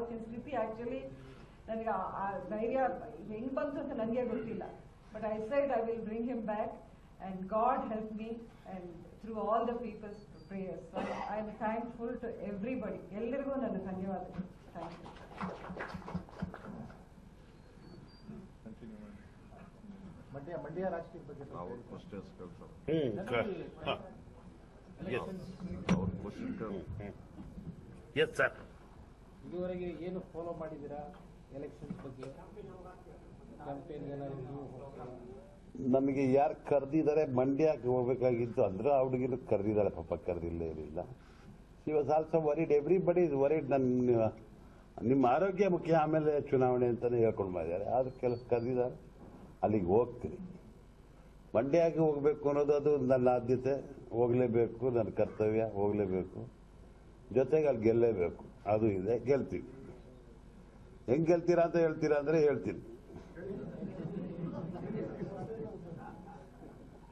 ಆವತ್ತಿನ ಸ್ಥಿತಿ ಆಕ್ಚುಲಿ ನನಗೆ ಆ ಧೈರ್ಯ ಹೆಂಗ್ ಬಂತು ಅಂತ ನನಗೆ ಗೊತ್ತಿಲ್ಲ. But I said I will bring him back and God help me and through all the people's prayers. I am thankful to everybody. ಎಲ್ಲರಿಗೂ ನನ್ನ ಧನ್ಯವಾದಗಳು. Thank you. ಮಂಡ್ಯ ರಾಜಕೀಯ ಬಗ್ಗೆ ಇದುವರೆಗೆ ಏನು ಫಾಲೋ ಮಾಡಿದ್ದೀರಾ ಎಲೆಕ್ಷನ್ಸ್ ಬಗ್ಗೆ? ಕ್ಯಾಂಪೇನ್ ಏನಾದ್ರು ನೀವು ನಮಗೆ ಯಾರು ಕರೆದಿದ್ದಾರೆ ಮಂಡ್ಯಕ್ಕೆ ಹೋಗ್ಬೇಕಾಗಿತ್ತು ಅಂದ್ರೆ ಅವ್ರಿಗಿನ್ನು ಕರೆದಿದ್ದಾರೆ, ಪಾಪ ಕರೆದಿಲ್ಲ ಏನಿಲ್ಲ. She was also worried, everybody is worried. ನಿಮ್ಮ ಆರೋಗ್ಯ ಮುಖ್ಯ, ಆಮೇಲೆ ಚುನಾವಣೆ ಅಂತಾನೆ ಹೇಳ್ಕೊಂಡು ಮಾಡಿದ್ದಾರೆ. ಆದ್ರೆ ಕೆಲಸ ಕರೆದಿದ್ದಾರೆ, ಅಲ್ಲಿಗೆ ಹೋಗ್ತೀನಿ. ಮಂಡ್ಯಕ್ಕೆ ಹೋಗ್ಬೇಕು ಅನ್ನೋದು ಅದು ನನ್ನ ಆದ್ಯತೆ. ಹೋಗ್ಲೇಬೇಕು, ನನ್ನ ಕರ್ತವ್ಯ, ಹೋಗ್ಲೇಬೇಕು. ಜೊತೆಗೆ ಅಲ್ಲಿ ಗೆಲ್ಲೇಬೇಕು, ಅದು ಇದೆ. ಗೆಲ್ತೀವಿ. ಹೆಂಗ್ ಗೆಲ್ತೀರಾ ಅಂತ ಹೇಳ್ತೀರಾ ಅಂದ್ರೆ ಹೇಳ್ತೀನಿ.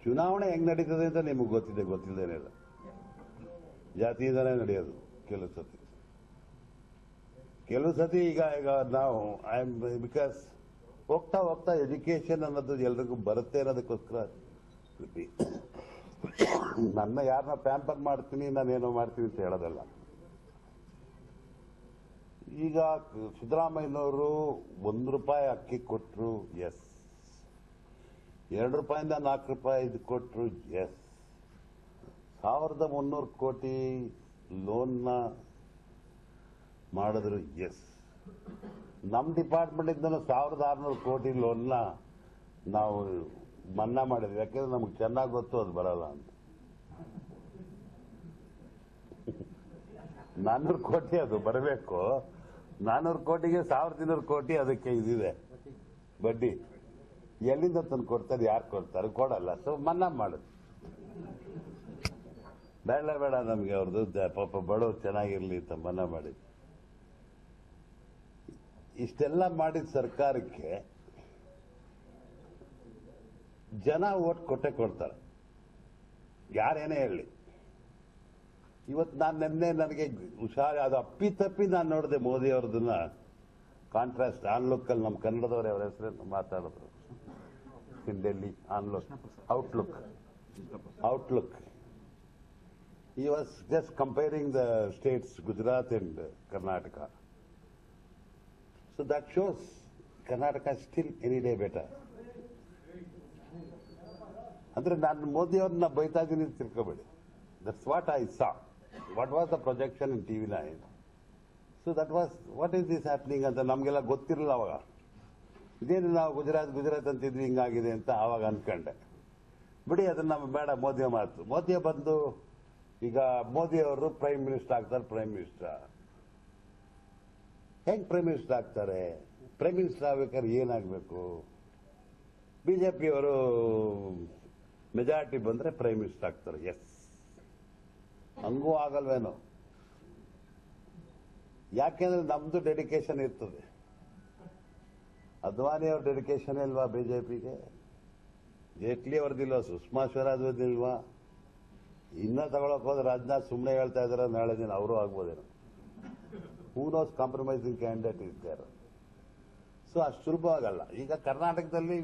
ಚುನಾವಣೆ ಹೆಂಗ್ ನಡೀತದೆ ಅಂತ ನಿಮಗೆ ಗೊತ್ತಿದೆ, ಗೊತ್ತಿಲ್ಲದೇನಿಲ್ಲ. ಜಾತಿಯಿಂದನೇ ನಡೆಯೋದು ಕೆಲವು ಸತಿ. ಈಗ ನಾವು ಐ ಆಮ್ ಬಿಕಾಸ್ ಹೋಗ್ತಾ ಹೋಗ್ತಾ ಎಜುಕೇಶನ್ ಅನ್ನೋದು ಎಲ್ರಿಗೂ ಬರುತ್ತೆ ಅನ್ನೋದಕ್ಕೋಸ್ಕರ ನನ್ನ ಯಾರನ್ನ ಪ್ಯಾಂಪರ್ ಮಾಡ್ತೀನಿ, ನಾನೇನೋ ಮಾಡ್ತೀನಿ ಅಂತ ಹೇಳೋದಲ್ಲ. ಈಗ ಸಿದ್ದರಾಮಯ್ಯನವರು ₹1 ಅಕ್ಕಿ ಕೊಟ್ಟರು, ಎಸ್. ₹2 4 ಇದು ಕೊಟ್ಟರು, ಎಸ್. 1300 ಕೋಟಿ ಲೋನ್ನ ಮಾಡಿದ್ರು, ಎಸ್. ನಮ್ಮ ಡಿಪಾರ್ಟ್ಮೆಂಟ್ ಇಂದ 1600 ಕೋಟಿ ಲೋನ್ನ ನಾವು ಮನ್ನಾ ಮಾಡಿದ್ವಿ. ಯಾಕೆಂದ್ರೆ ನಮ್ಗೆ ಚೆನ್ನಾಗಿ ಗೊತ್ತು ಅದು ಬರಲ್ಲ ಅಂತ. 400 ಕೋಟಿ ಅದು ಬರಬೇಕು. 400 ಕೋಟಿಗೆ 1200 ಕೋಟಿ ಅದಕ್ಕೆ ಇದಿದೆ ಬಡ್ಡಿ. ಎಲ್ಲಿಂದ ತಂದು ಕೊಡ್ತಾರೆ, ಯಾರು ಕೊಡ್ತಾರೆ? ಕೊಡಲ್ಲ. ಸೊ ಮನ್ನಾ ಮಾಡುದು ಬೇಡ ನಮ್ಗೆ ಅವ್ರದ್ದು ಪಾಪ ಬಡವ್ರು ಚೆನ್ನಾಗಿರ್ಲಿ ಅಂತ ಮನ್ನಾ ಮಾಡಿದ್ವಿ. ಇಷ್ಟೆಲ್ಲ ಮಾಡಿದ ಸರ್ಕಾರಕ್ಕೆ ಜನ ಓಟ್ ಕೊಟ್ಟೆ ಕೊಡ್ತಾರೆ, ಯಾರೇನೇ ಹೇಳಿ. ಇವತ್ತು ನಾನು ನಿನ್ನೆ ನನಗೆ ಹುಷಾರಿ ಅದು ಅಪ್ಪಿತಪ್ಪಿ ನಾನು ನೋಡಿದೆ ಮೋದಿ ಅವ್ರದನ್ನ ಕಾಂಟ್ರಾಸ್ಟ್ ಆನ್ಲುಕ್ ಅಲ್ಲಿ ನಮ್ಮ ಕನ್ನಡದವರೇ ಅವರ ಹೆಸರು ಮಾತಾಡಿದ್ರು. In Delhi onlook outlook he was just comparing the states Gujarat and Karnataka. So that shows Karnataka is still any day better. ಅಂದ್ರೆ ನಾನು ಮೋದಿ ಅವ್ರನ್ನ ಬೈತಾ ಇದ್ದೀನಿ ತಿಳ್ಕೊಬೇಡಿ. That's what I saw. What was the projection in TV9? So that was, what is this happening ಅಂತ ನಮಗೆಲ್ಲ ಗೊತ್ತಿರಲಿಲ್ಲ ಅವಾಗ. ಇದೇನು ನಾವು ಗುಜರಾತ್ ಅಂತಿದ್ವಿ, ಹಿಂಗಾಗಿದೆ ಅಂತ ಆವಾಗ ಅನ್ಕೊಂಡೆ. ಬಿಡಿ ಅದನ್ನ ನಮ್ಮ ಬೇಡ. ಮೋದಿಯ ಮಾತು, ಮೋದಿಯ ಬಂದು ಈಗ ಮೋದಿ ಅವರು ಪ್ರೈಮ್ ಮಿನಿಸ್ಟರ್ ಆಗ್ತಾರೆ. ಪ್ರೈಮ್ ಮಿನಿಸ್ಟರ್ ಹೆಂಗ್ ಪ್ರೈಮ್ ಮಿನಿಸ್ಟರ್ ಆಗ್ತಾರೆ? ಪ್ರೈಮ್ ಮಿನಿಸ್ಟರ್ ಆಗ್ಬೇಕಾದ್ರೆ ಏನಾಗಬೇಕು? ಬಿಜೆಪಿಯವರು ಮೆಜಾರಿಟಿ ಬಂದ್ರೆ ಪ್ರೈಮ್ ಮಿನಿಸ್ಟರ್ ಆಗ್ತಾರೆ, ಎಸ್. ಹಂಗೂ ಆಗಲ್ವೇನೋ? ಯಾಕೆಂದ್ರೆ ನಮ್ದು ಡೆಡಿಕೇಶನ್ ಇರ್ತದೆ. ಅದ್ವಾನಿ ಅವ್ರ ಡೆಡಿಕೇಶನ್ ಇಲ್ವಾ ಬಿಜೆಪಿಗೆ? ಜೇಟ್ಲಿ ಅವ್ರದ್ದಿಲ್ವಾ? ಸುಷ್ಮಾ ಸ್ವರಾಜ್ ಅವ್ರದ್ದಿಲ್ವಾ? ಇನ್ನ ತಗೊಳಕ್ ಹೋದ್ರೆ ರಾಜನಾಥ್ ಸುಮ್ಮನೆ ಹೇಳ್ತಾ ಇದಾರೆ, ನಾಳೆ ದಿನ ಅವರು ಆಗ್ಬೋದೇನೋ. ಹೂ ನೋಸ್ ಕಾಂಪ್ರಮೈಸಿಂಗ್ ಕ್ಯಾಂಡಿಡೇಟ್ ಇದ್ದಾರೆ. ಸೊ ಅಷ್ಟು ಸುಲಭ ಆಗಲ್ಲ. ಈಗ ಕರ್ನಾಟಕದಲ್ಲಿ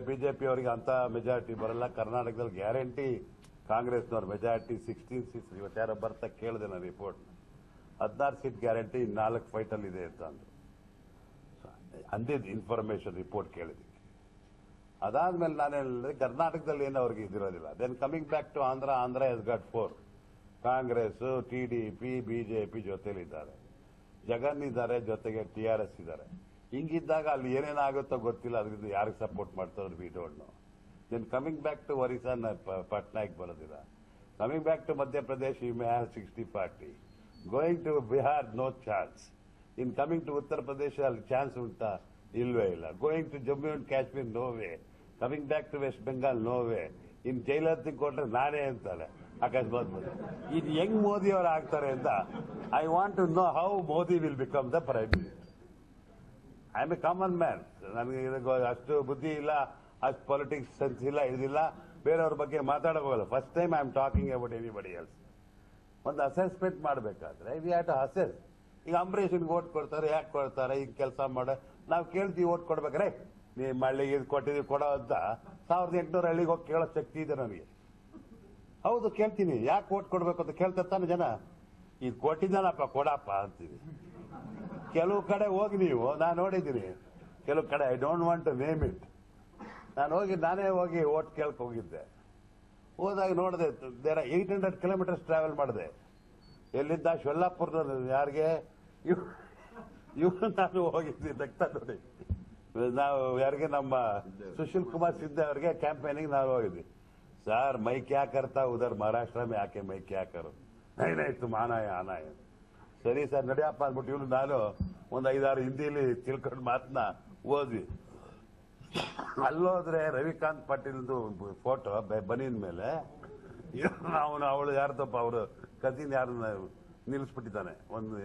ಬಿಜೆಪಿ ಅವರಿಗೆ ಅಂತ ಮೆಜಾರಿಟಿ ಬರಲ್ಲ. ಕರ್ನಾಟಕದಲ್ಲಿ ಗ್ಯಾರಂಟಿ ಕಾಂಗ್ರೆಸ್ನವ್ರ ಮೆಜಾರಿಟಿ 16 ಸೀಟ್ಸ್. ಇವತ್ತು ಯಾರೋ ಬರ್ತಾ ಕೇಳಿದೆ ನಾನು ರಿಪೋರ್ಟ್, 16 ಸೀಟ್ ಗ್ಯಾರಂಟಿ, 4 ಫೈಟಲ್ಲಿ ಇದೆ ಅಂತ ಅಂದ್ರು. ಅಂದಿದ್ದು ಇನ್ಫಾರ್ಮೇಶನ್ ರಿಪೋರ್ಟ್ ಕೇಳಿದ್ವಿ. ಅದಾದ್ಮೇಲೆ ನಾನು ಹೇಳಿದ್ರೆ ಕರ್ನಾಟಕದಲ್ಲಿ ಏನು ಅವ್ರಿಗೆ ಇದಿರೋದಿಲ್ಲ. Then coming back to Andhra as got 4. Congress, TDP, BJP ಜೊತೆಲಿದ್ದಾರೆ, ಜಗನ್ ಇದ್ದಾರೆ, ಜೊತೆಗೆ TRS ಇದ್ದಾರೆ. ಹಿಂಗಿದ್ದಾಗ ಅಲ್ಲಿ ಏನೇನಾಗುತ್ತೋ ಗೊತ್ತಿಲ್ಲ. ಅದರಿಂದ ಯಾರಿಗೆ ಸಪೋರ್ಟ್ ಮಾಡ್ತಾರೋ we don't know. Then coming back to Orissa, Patnaik ಬರೋದಿಲ್ಲ. Coming back to Madhya Pradesh, you may have 60-40. Going to Bihar, no chance. In coming to Uttar Pradesh ಅಲ್ಲಿ ಚಾನ್ಸ್ ಉಂಟಾ? ಇಲ್ವೇ ಇಲ್ಲ. Going to Jammu and Kashmir, no way. Coming back to West Bengal, no way. In ಜೈಲರ್ತಿ ಕೊಟ್ರೆ ನಾನೇ ಅಂತಾನೆ ಅಕಸ್ಮಾತ್. ಇದು ಹೆಂಗ್ ಮೋದಿ ಅವರು ಆಗ್ತಾರೆ ಅಂತ I want to know how Modi will become the prime minister. I am a common man. ನನಗೆ ಅಷ್ಟು ಬುದ್ಧಿ ಇಲ್ಲ, ಅಷ್ಟು ಪೊಲಿಟಿಕ್ಸ್ ಸೆನ್ಸ್ ಇಲ್ಲ, ಇದಿಲ್ಲ. ಬೇರೆಯವ್ರ ಬಗ್ಗೆ ಮಾತಾಡಬಹುದು. First time I am talking about anybody else. ಒಂದು ಅಸೆಸ್ಮೆಂಟ್ ಮಾಡಬೇಕಾದ್ರೆ ವಿ ಹ್ಯಾವ್ ಟು ಅಸೆಸ್ ಈಗ ಅಂಬರೀಷನ್ಗೆ ಓಟ್ ಕೊಡ್ತಾರೆ, ಯಾಕೆ ಕೊಡ್ತಾರೆ, ಈಗ ಕೆಲಸ ಮಾಡ ನಾವು ಕೇಳ್ತೀವಿ ಓಟ್ ಕೊಡ್ಬೇಕಾರೆ ನೀವು ಹಳ್ಳಿಗೆ ಇದು ಕೊಟ್ಟಿದ್ದೀವಿ ಕೊಡೋ ಅಂತ 1800 ಹಳ್ಳಿಗೆ ಹೋಗಿ ಕೇಳೋ ಶಕ್ತಿ ಇದೆ ನನಗೆ. ಹೌದು ಕೇಳ್ತೀನಿ, ಯಾಕೆ ಓಟ್ ಕೊಡ್ಬೇಕು ಅಂತ ಕೇಳ್ತಾರೆ ತಾನೆ ಜನ. ಇದು ಕೊಟ್ಟಿದ್ದಾನಪ್ಪ ಕೊಡಪ್ಪ ಅಂತೀವಿ. ಕೆಲವು ಕಡೆ ಹೋಗಿ ನೀವು, ನಾನು ನೋಡಿದ್ದೀನಿ ಕೆಲವು ಕಡೆ, I don't want to name it, ನಾನೇ ಹೋಗಿ ಓಟ್ ಕೇಳಕ್ ಹೋಗಿದ್ದೆ. ಹೋದಾಗ ನೋಡಿದೆ, 800 ಕಿಲೋಮೀಟರ್ಸ್ ಟ್ರಾವೆಲ್ ಮಾಡಿದೆ. ಎಲ್ಲಿಂದ ಶೊಲ್ಲಾಪುರದ ಯಾರಿಗೆ ಇವ್ರು ನಾನು ಹೋಗಿದ್ವಿ ನಗ್ತಾ ನೋಡಿ. ನಾವು ಯಾರಿಗೆ ನಮ್ಮ ಸುಶೀಲ್ ಕುಮಾರ್ ಸಿದ್ದೆ ಅವ್ರಿಗೆ ಕ್ಯಾಂಪೇನಿಂಗ್ ನಾವು ಹೋಗಿದ್ವಿ. ಸರ್ ಮೈ ಕ್ಯಾ ಕರ್ತಾ ಉದರ್ ಮಹಾರಾಷ್ಟ್ರ में आके मैं क्या करूं, नहीं तुम आना है ಸರಿ ಸರ್ ನಡಿಯಪ್ಪ ಅಂದ್ಬಿಟ್ಟು ಇವ್ನು ನಾನು ಒಂದು 5-6 ಹಿಂದಿಲಿ ತಿಳ್ಕೊಂಡು ಮಾತನ್ನ ಓದ್ವಿ. ಅಲ್ಲೋದ್ರೆ ರವಿಕಾಂತ್ ಪಾಟೀಲ್ದು ಫೋಟೋ ಬನೀನ್ ಮೇಲೆ ಅವಳು ಯಾರ್ದಪ್ಪ ಅವರು ಕಸಿನ್ ಯಾರನ್ನ ನಿಲ್ಲಿಸ್ಬಿಟ್ಟಿದ್ದಾನೆ, ಒಂದು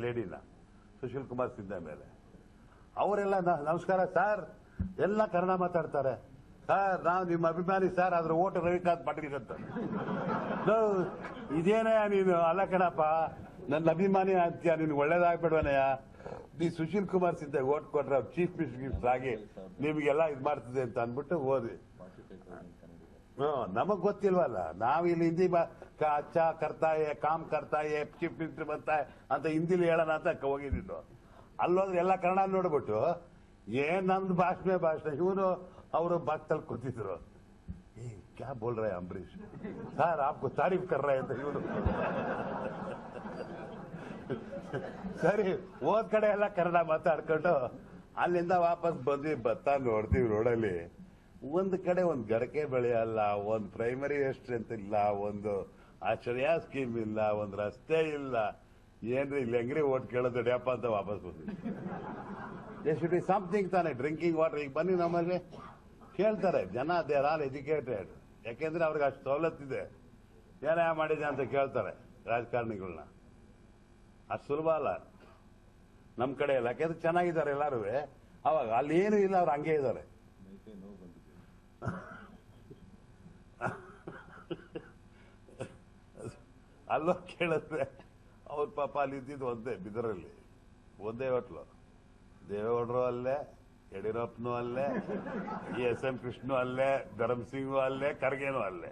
ಲೇಡಿನ ಸುಶೀಲ್ ಕುಮಾರ್ ಸಿದ್ದ ಮೇಲೆ. ಅವರೆಲ್ಲ ನಮಸ್ಕಾರ ಸರ್, ಎಲ್ಲ ಕನ್ನಡ ಮಾತಾಡ್ತಾರೆ. ಸರ್ ನಾವು ನಿಮ್ಮ ಅಭಿಮಾನಿ ಸರ್, ಅದ್ರ ಓಟು ರವಿಕಾಂತ್ ಪಾಟೀಲ್ ಅಂತ. ಇದೇನೇ ನೀನು ಅಲ್ಲ ಕಣಪ್ಪ, ನನ್ನ ಅಭಿಮಾನಿ ಅಂತೀಯ, ನೀನು ಒಳ್ಳೇದಾಗ್ಬಿಡ್ವನಯ್ಯ. ನೀ ಸುಶೀಲ್ ಕುಮಾರ್ ಸಿದ್ದ ಓಟ್ ಕೊಟ್ರೆ ಚೀಫ್ ಮಿನಿಸ್ಟರ್ ಆಗಿ ನಿಮ್ಗೆಲ್ಲ ಇದು ಮಾಡ್ತಿದೆ ಅಂತ ಅಂದ್ಬಿಟ್ಟು ಓದಿ. ನಮಗ್ ಗೊತ್ತಿಲ್ವಲ್ಲ, ನಾವು ಇಲ್ಲಿ ಹಿಂದಿ ಅಚ್ಚಾ ಕರ್ತಾಯ ಕಾಮ್ ಕರ್ತಾಯ ಚೀಫ್ ಮಿನಿಸ್ಟರ್ ಬರ್ತಾಯ ಅಂತ ಹಿಂದಿಲಿ ಹೇಳೋಣ ಅಂತ ಹೋಗಿದ್ದು. ಅಲ್ಲೋದ್ರೆ ಎಲ್ಲ ಕನ್ನಡ ನೋಡ್ಬಿಟ್ಟು ಏನ್ ನಮ್ದು ಭಾಷಣ ಇವನು ಅವರು ಬಾಕ್ತಲ್ಲಿ ಕೂತಿದ್ರು. ಕ್ಯಾ ಬೋಲ್ ರೇ ಅಂಬರೀಶ್ ಸರ್, ಆಪ್ಕೋ ತಾರೀಫ್ ಕರ್ ರೇ ಅಂತ ಇವನು. ಸರಿ ಹೋದ್ ಕಡೆ ಎಲ್ಲ ಕನ್ನಡ ಮಾತಾಡ್ಕೊಂಡು ಅಲ್ಲಿಂದ ವಾಪಸ್ ಬಂದ್ವಿ. ಬತ್ತಾ ನೋಡ್ತೀವಿ ರೋಡಲ್ಲಿ ಒಂದ್ ಕಡೆ ಒಂದ್ ಗರಕೆ ಬೆಳೆಯಲ್ಲ, ಒಂದ್ ಪ್ರೈಮರಿ ಸ್ಟ್ರೆಂತ್ ಇಲ್ಲ, ಒಂದು ಆಶ್ರಯ ಸ್ಕೀಮ್ ಇಲ್ಲ, ಒಂದ್ ರಸ್ತೆ ಇಲ್ಲ. ಏನ್ರಿ ಇಲ್ಲಿ ಹೆಂಗ್ರಿ ಓಟ್ ಕೇಳೋದು ನಡಿಯಪ್ಪ ಅಂತ ವಾಪಸ್ ಬಂದ್ವಿ. ದೇ ಶುಡ್ ಬಿ ಸಮಥಿಂಗ್ ತಾನೆ, ಡ್ರಿಂಕಿಂಗ್ ವಾಟರ್. ಈಗ ಬನ್ನಿ ನಮ್ಮಲ್ಲಿ ಕೇಳ್ತಾರೆ ಜನ, ದೇ ಆರ್ ಆಲ್ ಎಜುಕೇಟೆಡ್. ಯಾಕೆಂದ್ರೆ ಅವ್ರಿಗೆ ಅಷ್ಟು ಸವಲತ್ತಿದೆ, ಏನೇ ಮಾಡಿದೆ ಅಂತ ಕೇಳ್ತಾರೆ ರಾಜಕಾರಣಿಗಳನ್ನ. ಅಷ್ಟು ಸುಲಭ ಅಲ್ಲ ನಮ್ ಕಡೆ ಎಲ್ಲ, ಯಾಕೆಂದ್ರೆ ಚೆನ್ನಾಗಿದ್ದಾರೆ ಎಲ್ಲಾರು. ಅವಾಗ ಅಲ್ಲಿ ಏನು ಇಲ್ಲ, ಅವ್ರು ಹಂಗೆ ಇದ್ದಾರೆ. ಅಲ್ಲೋ ಕೇಳಿದ್ರೆ ಅವ್ರ ಪಾಪ ಅಲ್ಲಿ ಇದ್ದಿದ್ದು ಒಂದೇ ಬಿದರಲ್ಲಿ, ಒಂದೇ ಹೋಟ್ಲು. ದೇವೇಗೌಡರು ಅಲ್ಲೇ, ಯಡಿಯೂರಪ್ಪನೂ ಅಲ್ಲೇ, SM ಕೃಷ್ಣ ಅಲ್ಲೇ, ಧರಮ್ ಸಿಂಗ್ ಅಲ್ಲೇ, ಖರ್ಗೆನೂ ಅಲ್ಲೇ.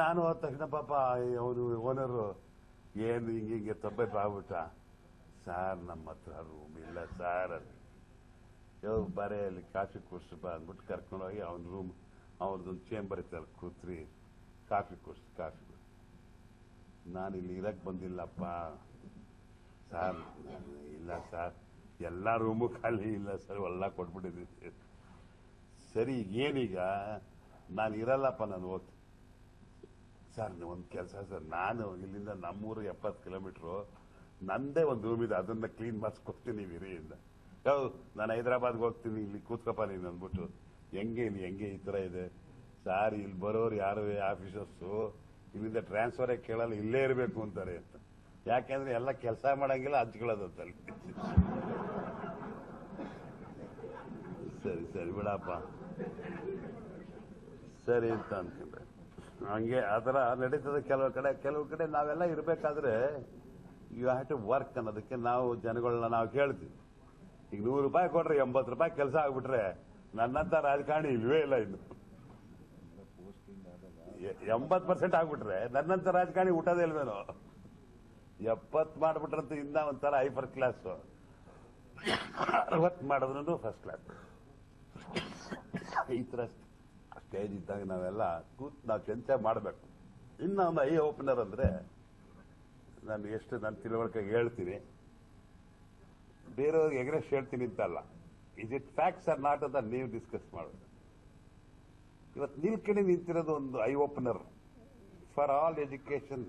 ನಾನು ಹೋದ ತಕ್ಷಣ ಪಾಪ ಅವನು ಓನರು ಏನು ಹಿಂಗೆ ತಬ್ಬೆ ಆಗ್ಬಿಟ್ಟ. ಸಾರ್ ನಮ್ಮ ಹತ್ರ ರೂಮ್ ಇಲ್ಲ ಸಾರ್ ಅದು. ಬಾರೆ ಅಲ್ಲಿ ಕಾಫಿ ಕುಡ್ಸಪ್ಪ ಅಂದ್ಬಿಟ್ಟು ಕರ್ಕೊಂಡೋಗಿ ಅವನ ರೂಮ್, ಅವ್ರದ್ದೊಂದು ಚೇಂಬರ್ ಇತ್ತು, ಅಲ್ಲಿ ಕೂತ್ರಿ ಕಾಫಿ ಕಾಫಿ. ನಾನು ಇಲ್ಲಿ ಇರಕ್ ಬಂದಿಲ್ಲಪ್ಪ ಸಾರ್. ಇಲ್ಲ ಸರ್, ಎಲ್ಲ ರೂಮು ಖಾಲಿ ಇಲ್ಲ ಸರ್, ಎಲ್ಲ ಕೊಟ್ಬಿಟ್ಟಿದ್ದೀನಿ. ಸರಿ ಏನೀಗ ನಾನು ಇರಲ್ಲಪ್ಪ, ನಾನು ಹೋಗ್ತೀನಿ ಸರ್. ಒಂದು ಕೆಲಸ ಸರ್, ನಾನು ಇಲ್ಲಿಂದ ನಮ್ಮೂರು 70 ಕಿಲೋಮೀಟ್ರು, ನಂದೇ ಒಂದು ರೂಮ್ ಇದೆ, ಅದನ್ನ ಕ್ಲೀನ್ ಮಾಡಿಸ್ಕೊಡ್ತೀನಿ ನೀವು ಇರಿ ಇಂದ. ನಾನು ಹೈದರಾಬಾದ್ಗೆ ಹೋಗ್ತೀನಿ, ಇಲ್ಲಿ ಕೂತ್ಕಪ್ಪ ನೀನು ಅಂದ್ಬಿಟ್ಟು. ಹೆಂಗೆ ಇಲ್ಲಿ ಹೆಂಗೆ ಈ ತರ ಇದೆ ಸಾರ್, ಇಲ್ಲಿ ಬರೋರು ಯಾರು ಆಫೀಸರ್ಸು ಇಲ್ಲಿಂದ ಟ್ರಾನ್ಸ್ಫರೇ ಕೇಳಲ್ಲ, ಇಲ್ಲೇ ಇರಬೇಕು ಅಂತಾರೆ ಅಂತ. ಯಾಕೆಂದ್ರೆ ಎಲ್ಲ ಕೆಲಸ ಮಾಡಂಗಿಲ್ಲ, ಹಂಚ್ಕೊಳ್ಳೋದಂತಲ್ಲಿ. ಸರಿ ಸರಿ ಬಿಡಪ್ಪ ಸರಿ ಅಂತ ಅನ್ಕೊಂಡ್ರೆ ಹಂಗೆ ಆತರ ನಡೀತದೆ. ಕೆಲವು ಕಡೆ ನಾವೆಲ್ಲ ಇರಬೇಕಾದ್ರೆ ಯು ಹ್ಯಾವ್ ಟು ವರ್ಕ್ ಅನ್ನೋದಕ್ಕೆ ನಾವು ಜನಗಳನ್ನ ನಾವು ಕೇಳ್ತೀವಿ. ಈಗ 100 ರೂಪಾಯಿ ಕೊಟ್ರೆ 80 ರೂಪಾಯಿ ಕೆಲಸ ಆಗ್ಬಿಟ್ರೆ ನನ್ನಂತ ರಾಜಕಾರಣಿ ಇಲ್ವೇ ಇಲ್ಲ. ಇನ್ನು 80% ಆಗ್ಬಿಟ್ರೆ ನನ್ನಂತ ರಾಜಕಾರಣಿ ಊಟದೇ ಇಲ್ವೇನೋ. 70 ಮಾಡ್ಬಿಟ್ರಂತೂ ಇನ್ನ ಒಂಥರ ಹೈಫರ್ ಕ್ಲಾಸ್, 60 ಮಾಡಿದ್ರು ಫಸ್ಟ್ ಕ್ಲಾಸ್. ಈ ತರ ಸ್ಟೇಜ್ ಇದ್ದಾಗ ನಾವೆಲ್ಲ ಕೂತ್ ನಾವು ಚರ್ಚೆ ಮಾಡಬೇಕು. ಇನ್ನ ಒಂದು ಐ ಓಪನರ್ ಅಂದ್ರೆ ನಾನು ಎಷ್ಟು ನನ್ನ ತಿಳುವಳಿಕೆಗೆ ಹೇಳ್ತೀನಿ, ಬೇರೆಯವ್ರಿಗೆ ಎಗ್ರೆಸ್ಟ್ ಹೇಳ್ತೀನಿ ಅಂತಲ್ಲ. Is it facts are not ಅಂತ ನೀವು ಡಿಸ್ಕಸ್ ಮಾಡಬೇಕು. ಇವತ್ತು ನಿಲ್ಕಡೆ ನಿಂತಿರೋದು ಒಂದು eye opener for all education.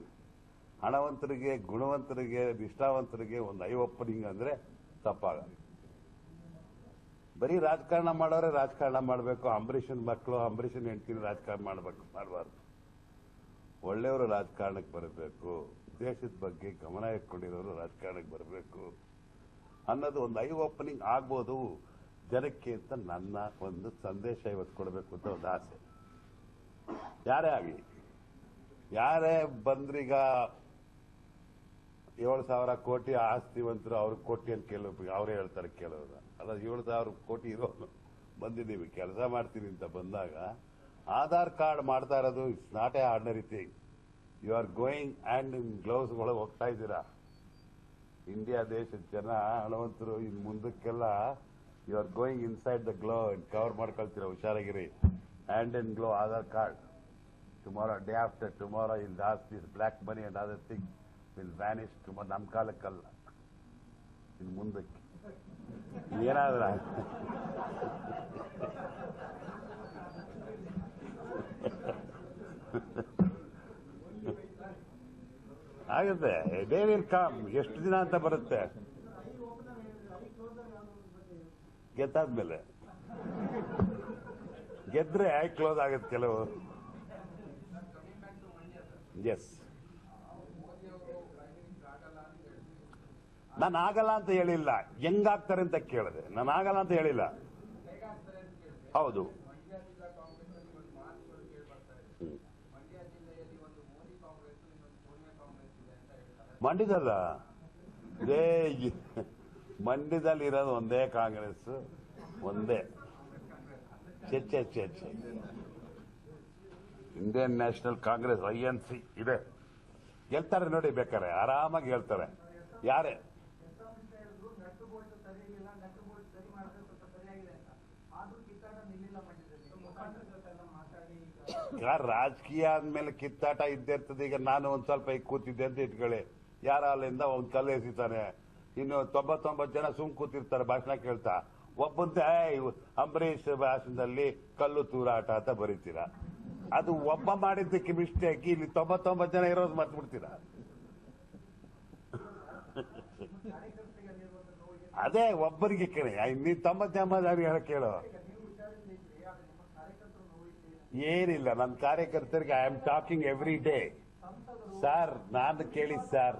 ಹಣವಂತರಿಗೆ, ಗುಣವಂತರಿಗೆ, ನಿಷ್ಠಾವಂತರಿಗೆ ಒಂದು ಐ ಓಪನಿಂಗ್ ಅಂದ್ರೆ ತಪ್ಪಾಗಲ್ಲ. ಬರೀ ರಾಜಕಾರಣ ಮಾಡೋರೆ ರಾಜಕಾರಣ ಮಾಡಬೇಕು, ಅಂಬರೀಷನ್ ಮಕ್ಕಳು ಅಂಬರೀಷನ್ ಹೆಂಡ್ತಿನ ರಾಜಕಾರಣ ಮಾಡಬಾರ್ದು. ಒಳ್ಳೆಯವರು ರಾಜಕಾರಣಕ್ಕೆ ಬರಬೇಕು, ದೇಶದ ಬಗ್ಗೆ ಗಮನ ಇಟ್ಕೊಂಡಿರೋರು ರಾಜಕಾರಣಕ್ಕೆ ಬರಬೇಕು ಅನ್ನೋದು ಒಂದು ಐ ಓಪನಿಂಗ್ ಆಗ್ಬೋದು ಜನಕ್ಕೆ ಅಂತ ನನ್ನ ಒಂದು ಸಂದೇಶ ಇವತ್ತು ಕೊಡಬೇಕು ಅಂತ ಒಂದು ಆಸೆ. ಯಾರೇ ಆಗಲಿ, ಯಾರೇ ಬಂದ್ರೀಗ 7,000 ಕೋಟಿ ಆಸ್ತಿವಂತರು ಅವ್ರಿಗೆ ಕೊಟ್ಟಿ ಅಂತ ಅವರೇ ಹೇಳ್ತಾರೆ ಕೆಲವರು. ಅಲ್ಲ, 7,000 ಕೋಟಿ ಇರೋನು ಬಂದಿದ್ದೀವಿ ಕೆಲಸ ಮಾಡ್ತೀನಿ ಅಂತ ಬಂದಾಗ ಆಧಾರ್ ಕಾರ್ಡ್ ಮಾಡ್ತಾ ಇರೋದು it's not a ordinary thing. You are going hand in gloves ಒಳಗೆ ಹೋಗ್ತಾ ಇದ್ದೀರಾ. ಇಂಡಿಯಾ ದೇಶದ ಜನ ಹಣವಂತರು ಇನ್ ಮುಂದಕ್ಕೆಲ್ಲ you are going inside the glove cover ಮಾಡ್ಕೊಳ್ತೀರಾ. ಹುಷಾರಾಗಿರಿ. Hand and glove Aadhaar card. Tomorrow, day after tomorrow will last this black money and other thing will vanish. ನಮ್ಮ ಕಾಲಕ್ಕಲ್ಲ, ಇನ್ನು ಮುಂದಕ್ಕೆ ಏನಾದ್ರ ಆಗುತ್ತೆ. Day will come. ಎಷ್ಟು ದಿನ ಅಂತ ಬರುತ್ತೆ ಗೆದ್ದಾದ್ಮೇಲೆ. ಗೆದ್ರೆ ಐ ಕ್ಲೋಸ್ ಆಗುತ್ತೆ ಕೆಲವು. ಎಸ್, ನಾನು ಆಗಲ್ಲ ಅಂತ ಹೇಳಿಲ್ಲ, ಹೆಂಗಾಗ್ತಾರೆ ಅಂತ ಕೇಳಿದೆ. ನಾನು ಆಗಲ್ಲ ಅಂತ ಹೇಳಿಲ್ಲ. ಹೌದು, ಮಂಡ್ಯದಲ್ಲ, ಮಂಡ್ಯದಲ್ಲಿ ಇರೋದು ಒಂದೇ ಕಾಂಗ್ರೆಸ್, ಒಂದೇ ಚೆ ಇಂಡಿಯನ್ ನ್ಯಾಷನಲ್ ಕಾಂಗ್ರೆಸ್ INC ಇದೆ. ಗೆಲ್ತಾರೆ ನೋಡಿ, ಬೇಕಾರೆ ಆರಾಮಾಗಿ ಗೆಲ್ತಾರೆ. ಯಾರೇ ರಾಜಕೀಯ ಆದ್ಮೇಲೆ ಕಿತ್ತಾಟ ಇದ್ದೇ ಇರ್ತದೆ. ಈಗ ನಾನು ಒಂದ್ ಸ್ವಲ್ಪ ಈಗ ಕೂತಿದ್ದೆ ಅಂತ ಇಟ್ಕೊಳ್ಳಿ, ಯಾರ ಅಲ್ಲಿಂದ ಒಂದ್ ಕಲ್ಲು ಎಸಿತಾನೆ, ಇನ್ನು 99 ಜನ ಸುಮ್ ಕೂತಿರ್ತಾರೆ ಭಾಷಣ ಕೇಳ್ತಾ. ಒಬ್ಬಂತೆ ಅಂಬರೀಷ್ ಭಾಷಣದಲ್ಲಿ ಕಲ್ಲು ತೂರಾಟ ಅಂತ ಬರೀತೀರಾ. ಅದು ಒಬ್ಬ ಮಾಡಿದ್ದಕ್ಕೆ ಮಿಸ್ಟೇಕ್. ಇಲ್ಲಿ 99 ಜನ ಇರೋದು ಮರ್ತು ಬಿಡ್ತೀರಾ. ಅದೇ ಒಬ್ಬರಿಗೆ ಕೇಳಿ, ನೀ 90 ಜನ ಹೇಳಕ್ ಹೇಳು. ಏನಿಲ್ಲ, ನನ್ನ ಕಾರ್ಯಕರ್ತರಿಗೆ I am talking every day. Sir, ನಾನು ಕೇಳಿ ಸರ್,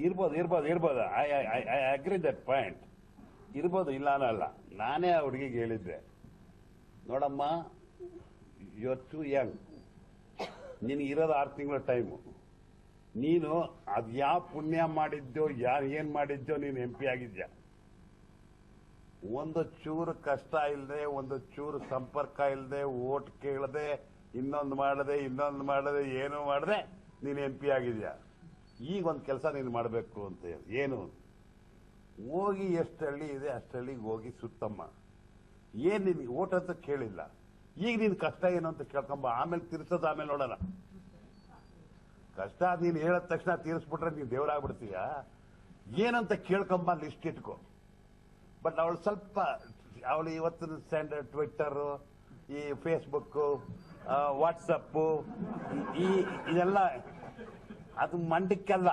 ಇರ್ಬೋದು. I agree that point. ಇರ್ಬೋದು, ಇಲ್ಲ ಅನ್ನಲ್ಲ. ನಾನೇ ಆ ಹುಡುಗಿಗೆ ಹೇಳಿದ್ದೆ, ನೋಡಮ್ಮ, ಯು ಆರ್ ಟು ಯಂಗ್, ನಿನಗೆ ಇರೋದು 6 ತಿಂಗಳ ಟೈಮು. ನೀನು ಅದ್ ಯಾವ ಪುಣ್ಯ ಮಾಡಿದ್ಯೋ, ಏನ್ ಮಾಡಿದ್ಯೋ, ನೀನು MP ಆಗಿದ್ಯಾ. ಒಂದು ಚೂರು ಕಷ್ಟ ಇಲ್ಲದೆ, ಒಂದು ಚೂರು ಸಂಪರ್ಕ ಇಲ್ಲದೆ, ಓಟ್ ಕೇಳದೆ, ಇನ್ನೊಂದು ಮಾಡದೆ ಏನು ಮಾಡದೆ ನೀನು MP ಆಗಿದ್ಯಾ. ಈಗ ಒಂದು ಕೆಲಸ ನೀನು ಮಾಡಬೇಕು ಅಂತ ಹೇಳಿ, ಏನು, ಹೋಗಿ ಎಷ್ಟು ಹಳ್ಳಿ ಇದೆ ಅಷ್ಟಳ್ಳಿಗೆ ಹೋಗಿ ಸುತ್ತಮ್ಮ. ಏನ್ ನಿನ್ಗೆ ಓಟ್ ಅಂತ ಕೇಳಿಲ್ಲ, ಈಗ ನೀನ್ ಕಷ್ಟ ಏನು ಅಂತ ಕೇಳ್ಕೊಂಬ. ಆಮೇಲೆ ತೀರ್ಸೋದು ಆಮೇಲೆ ನೋಡೋಣ. ಕಷ್ಟ ನೀನು ಹೇಳಿದ ತಕ್ಷಣ ತೀರಿಸ್ಬಿಟ್ರೆ ನೀನು ದೇವರಾಗ್ಬಿಡ್ತೀಯ. ಏನಂತ ಕೇಳ್ಕೊಂಬ, ಲಿಸ್ಟ್ ಇಟ್ಕೋ. ಬಟ್ ಅವಳು ಇವತ್ತಿನ ಸ್ಟ್ಯಾಂಡರ್ಡ್ ಟ್ವಿಟ್ಟರ್, ಈ ಫೇಸ್ಬುಕ್, ವಾಟ್ಸಪ್, ಇದೆಲ್ಲ ಅದು ಮಂಡಕ್ಕೆಲ್ಲ.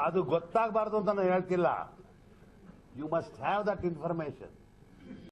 ಅದು ಗೊತ್ತಾಗಬಾರ್ದು ಅಂತ ನಾನು ಹೇಳ್ತಿಲ್ಲ. You must have that information.